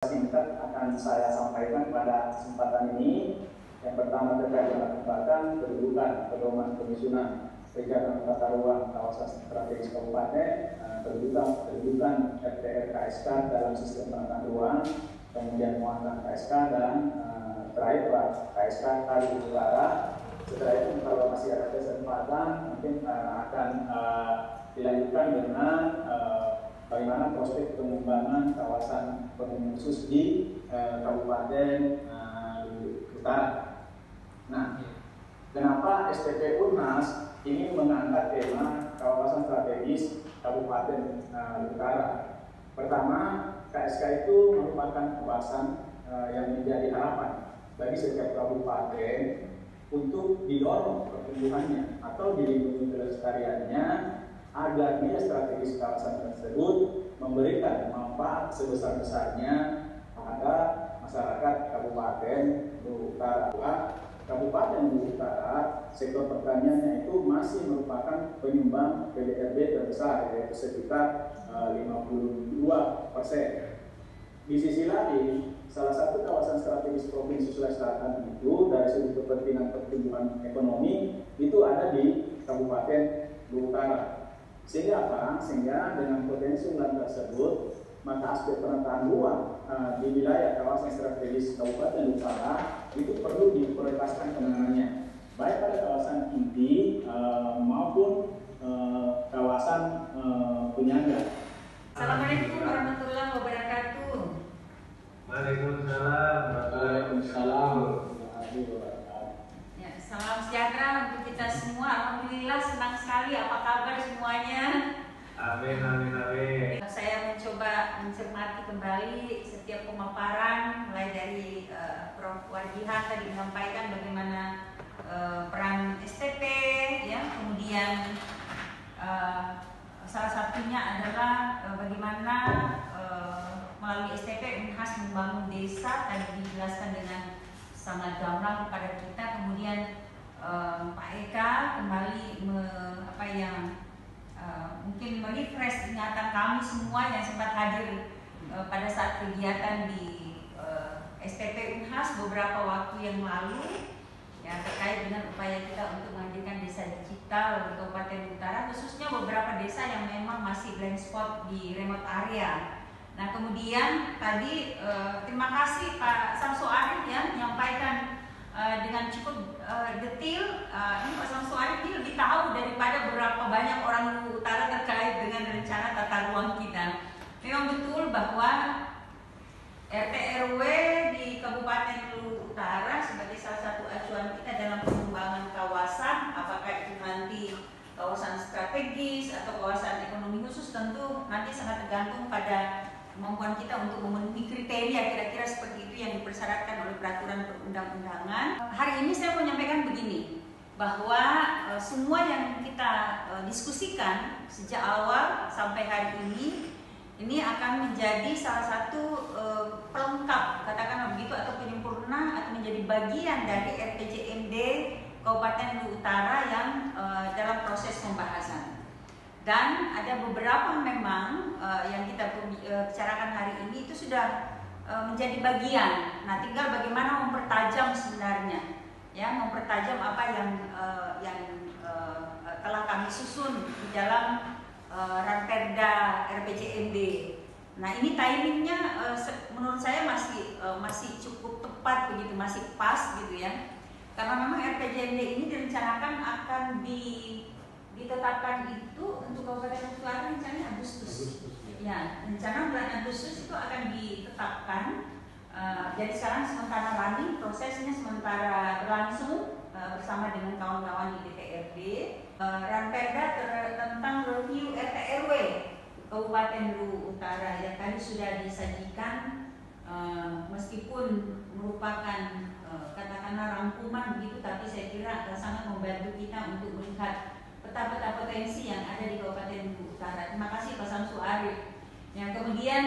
Singkat akan saya sampaikan pada kesempatan ini. Yang pertama terkait dengan kesempatan kedudukan pedoman penyusunan kegiatan tata ruang kawasan strategis kabupaten, kedudukan RT KSK dalam sistem penataan ruang, kemudian muatan KSK dan terakhir KSK Kalimantan Utara. Setelah itu kalau masih ada kesempatan mungkin akan dilanjutkan dengan bagaimana prospek pengembangan kawasan ekonomi khusus di Kabupaten Utara. Nah, kenapa STP Unhas ini mengangkat tema kawasan strategis Kabupaten Utara? Pertama, KSK itu merupakan kawasan yang menjadi harapan bagi setiap kabupaten untuk didorong pertumbuhannya atau dilindungi kelestariannya, agar nilai strategis kawasan tersebut memberikan manfaat sebesar-besarnya pada masyarakat Kabupaten Utara. Kabupaten Utara, sektor pertaniannya itu masih merupakan penyumbang PDRB terbesar, yaitu sekitar 52%. Di sisi lain, salah satu kawasan strategis Provinsi Sulawesi Selatan itu dari sudut kepentingan pertumbuhan ekonomi itu ada di Kabupaten Utara. Sehingga apa? Sehingga dengan potensi unggulan tersebut, maka aspek penataan ruang di wilayah kawasan strategis Kabupaten Utara itu perlu diprioritaskan penanganannya, baik pada kawasan inti maupun kawasan penyangga. Assalamualaikum warahmatullahi wabarakatuh. Waalaikumsalam. Waalaikumsalam. Ya, salam sejahtera untuk kita semua. Alhamdulillah, senang sekali. Apa kabar semuanya? Amin, amin, amin. Saya mencoba mencermati kembali setiap pemaparan, mulai dari Prof. Warjihan tadi menyampaikan bagaimana peran STP, ya, kemudian salah satunya adalah bagaimana melalui STP Unhas membangun desa, tadi dijelaskan dengan sangat gamblang kepada kita. Kemudian Pak Eka kembali mungkin merefresh ingatan kami semua yang sempat hadir pada saat kegiatan di STP Unhas beberapa waktu yang lalu, ya, terkait dengan upaya kita untuk menghadirkan desa digital di Kabupaten Utara, khususnya beberapa desa yang memang masih blank spot di remote area. Nah, kemudian tadi terima kasih Pak Samsu Arif ya menyampaikan dengan cukup detail. Ini Pak Samsu Arif ini lebih tahu daripada beberapa banyak orang Luwu Utara terkait dengan rencana tata ruang kita. Memang betul bahwa RT RW di Kabupaten Luwu Utara sebagai salah satu acuan kita dalam pengembangan kawasan, apakah itu nanti kawasan strategis atau kawasan ekonomi khusus, tentu nanti sangat tergantung pada kemampuan kita untuk memenuhi kriteria kira-kira seperti itu yang dipersyaratkan oleh peraturan perundang-undangan. Hari ini saya mau menyampaikan begini, bahwa semua yang kita diskusikan sejak awal sampai hari ini akan menjadi salah satu pelengkap, katakanlah begitu, atau penyempurna atau menjadi bagian dari RPJMD Kabupaten Luwu Utara yang dalam proses pembahasan. Dan ada beberapa memang yang kita bicarakan hari ini itu sudah menjadi bagian. Nah, tinggal bagaimana mempertajam sebenarnya, ya, mempertajam apa yang telah kami susun di dalam Ranperda RPJMD. Nah, ini timingnya menurut saya masih cukup tepat begitu, masih pas gitu ya. Karena memang RPJMD ini direncanakan akan ditetapkan itu untuk Kabupaten Utara rencananya Agustus. Ya, rencana bulan Agustus itu akan ditetapkan. Jadi sekarang sementara running, prosesnya sementara berlangsung bersama dengan kawan-kawan di DPRD. Ranperda tentang review RT RW Kabupaten Luwu Utara yang tadi sudah disajikan, meskipun merupakan katakanlah rangkuman begitu, tapi saya kira akan sangat membantu kita untuk melihat peta-peta potensi yang ada di Kabupaten Luwu Utara. Terima kasih Pak Samsu Arif. Yang kemudian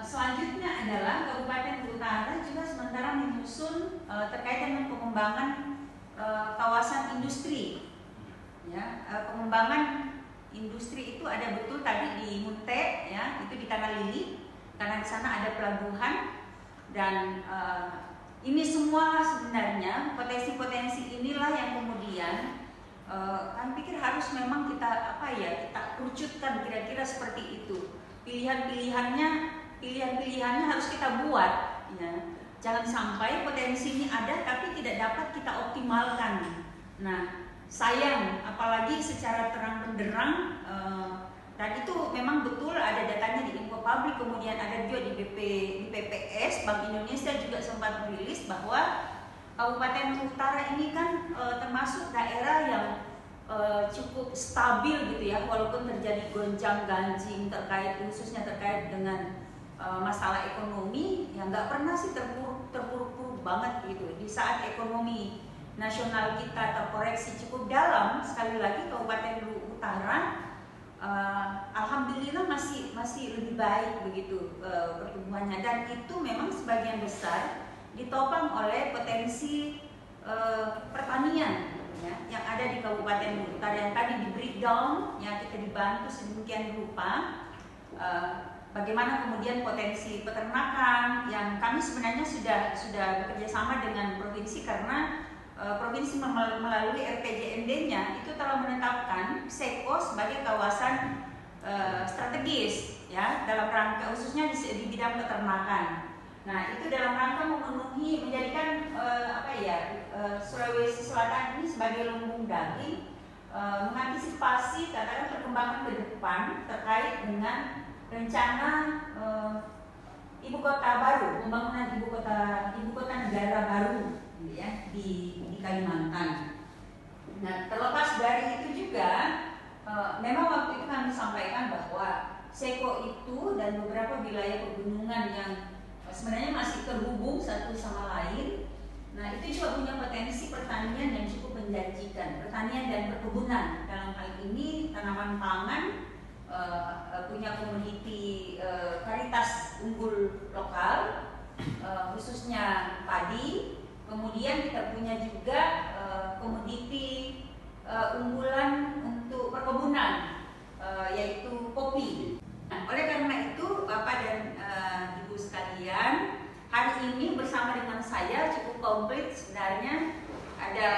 selanjutnya adalah Kabupaten Luwu Utara juga sementara menyusun terkait dengan pengembangan kawasan industri. Ya, pengembangan industri itu ada betul tadi di Munte, ya, itu di Tanah Lili. karena di sana ada pelabuhan dan ini semua sebenarnya potensi-potensi inilah yang kemudian kami pikir harus memang kita kita kerucutkan kira-kira seperti itu. Pilihan-pilihannya harus kita buat, ya. Jangan sampai potensi ini ada tapi tidak dapat kita optimalkan. Nah, sayang, apalagi secara terang benderang, dan itu memang betul ada datanya di Info Publik, kemudian ada juga di BPS, Bank Indonesia juga sempat merilis bahwa Kabupaten Utara ini kan termasuk daerah yang cukup stabil gitu ya, walaupun terjadi gonjang-ganjing khususnya terkait dengan masalah ekonomi, yang nggak pernah sih terpuruk-puruk banget gitu. Di saat ekonomi nasional kita terkoreksi cukup dalam, sekali lagi Kabupaten Utara alhamdulillah masih lebih baik begitu pertumbuhannya, dan itu memang sebagian besar ditopang oleh potensi pertanian ya, yang ada di Kabupaten Utara yang tadi di breakdown ya, kita dibantu sedemikian rupa. Bagaimana kemudian potensi peternakan yang kami sebenarnya sudah bekerja sama dengan provinsi, karena provinsi melalui RPJMD-nya itu telah menetapkan Seko sebagai kawasan strategis ya, dalam rangka khususnya di bidang peternakan. Nah, itu dalam rangka menjadikan Sulawesi Selatan ini sebagai lumbung daging, mengantisipasi katakan perkembangan ke depan terkait dengan rencana ibu kota baru, pembangunan ibu kota negara baru ya, di Kalimantan. Nah, terlepas dari itu juga memang waktu itu kami sampaikan bahwa Seko itu dan beberapa wilayah pegunungan yang sebenarnya masih terhubung satu sama lain. Nah, itu juga punya potensi pertanian yang cukup menjanjikan, pertanian dan perkebunan. Dalam hal ini tanaman pangan, punya komoditi varietas unggul lokal, khususnya padi. Kemudian kita punya juga komoditi unggulan untuk perkebunan, yaitu kopi. Nah, oleh karena itu Bapak dan Ibu sekalian, hari ini bersama dengan saya cukup komplit sebenarnya. Ada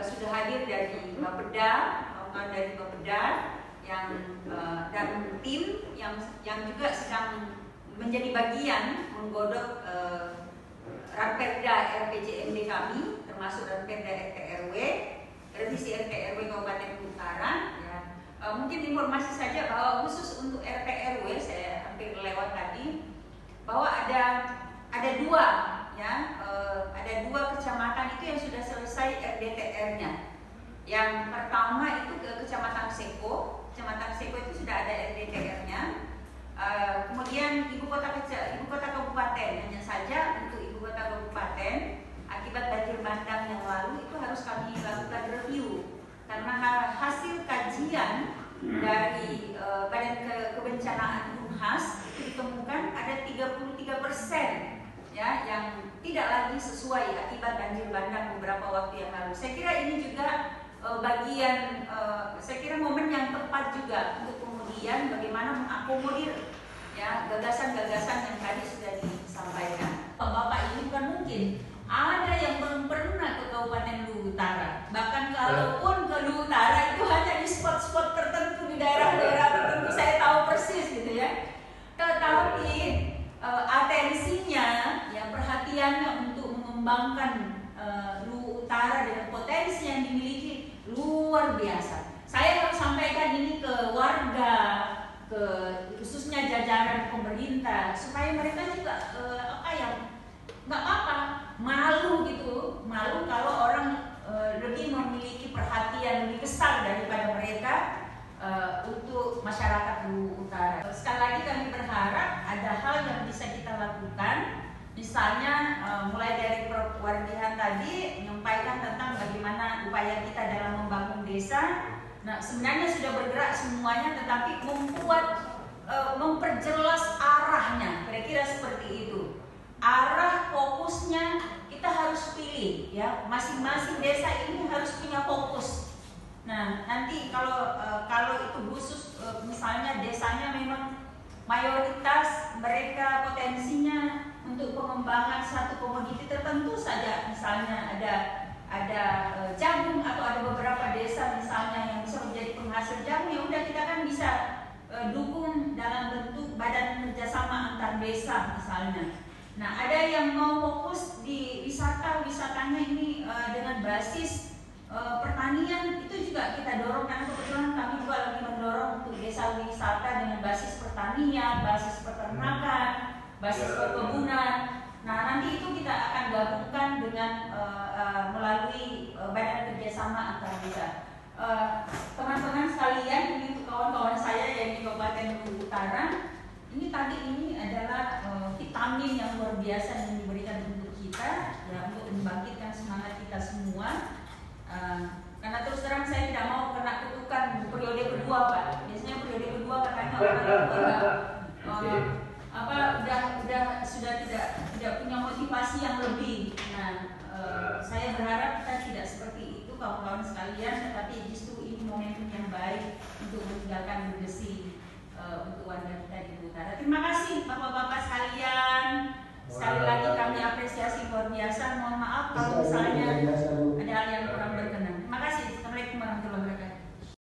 sudah hadir dari Bapeda, kawan dari Bapeda dan tim yang juga sedang menjadi bagian menggodok Ranperda RPJMD kami, termasuk Ranperda RT/RW, revisi RT/RW Kabupaten Utara. Ya. Mungkin informasi saja bahwa khusus untuk RT/RW, saya hampir lewat tadi, bahwa ada dua kecamatan itu yang sudah selesai RDTR-nya. Yang pertama itu ke Kecamatan Seko. Kecamatan Seko itu sudah ada RDTR-nya. Kemudian ibu kota kabupaten, hanya saja untuk ibu kota kabupaten akibat banjir bandang yang lalu itu harus kami lakukan review, karena hasil kajian dari Badan Kebencanaan Unhas itu ditemukan ada 33% ya yang tidak lagi sesuai akibat banjir bandang beberapa waktu yang lalu. Saya kira ini juga bagian, saya kira momen yang tepat juga untuk kemudian bagaimana mengakomodir ya gagasan-gagasan yang tadi sudah disampaikan. Bapak ini bukan mungkin ada yang belum pernah ke Kabupaten Luwu Utara. Bahkan kalaupun ke Luwu Utara itu hanya di spot-spot tertentu, di daerah-daerah tertentu, saya tahu persis gitu ya. Tetapi atensinya, ya perhatiannya untuk mengembangkan Luwu Utara dengan potensi yang dimiliki luar biasa. Saya harus sampaikan ini ke warga, khususnya jajaran pemerintah, supaya mereka juga nggak apa-apa, malu kalau orang lebih memiliki perhatian lebih besar daripada mereka untuk masyarakat Luwu Utara. Sekali lagi kami berharap ada hal yang bisa kita lakukan, misalnya mulai dari Prof. Wardihan tadi menyampaikan tentang bagaimana upaya kita dalam membangun desa. Nah, sebenarnya sudah bergerak semuanya, tetapi memperjelas arahnya, kira-kira seperti itu. Arah fokusnya kita harus pilih, ya. Masing-masing desa ini harus punya fokus. Nah, nanti kalau itu khusus misalnya desanya memang mayoritas mereka potensinya untuk pengembangan satu komoditi tertentu saja, misalnya ada jagung atau ada beberapa desa misalnya yang bisa menjadi penghasil jagung, ya udah kita kan bisa dukung dalam bentuk badan kerjasama antar desa misalnya. Nah, ada yang mau fokus di wisatanya ini dengan basis pertanian, itu juga kita dorong, karena kebetulan kami juga lagi mendorong untuk desa wisata dengan basis pertanian, basis peternakan, basis perkebunan. Nah, nanti itu kita akan gabungkan dengan melalui badan kerjasama antar desa. Teman-teman sekalian, ini untuk kawan-kawan saya yang di Kabupaten Luwu Utara, ini adalah vitamin yang luar biasa yang diberikan untuk kita, ya, untuk membangkitkan semangat kita semua. Karena terus terang saya tidak mau kena kutukan periode kedua, Pak. Biasanya periode kedua katanya orang sudah tidak punya motivasi yang lebih. Nah, saya berharap kita tidak seperti itu, kawan-kawan sekalian, tetapi justru ini momentum yang baik untuk meninggalkan legasi untuk warga kita di Utara. Terima kasih Bapak-bapak sekalian. Sekali lagi kami apresiasi luar biasa. Mohon maaf kalau misalnya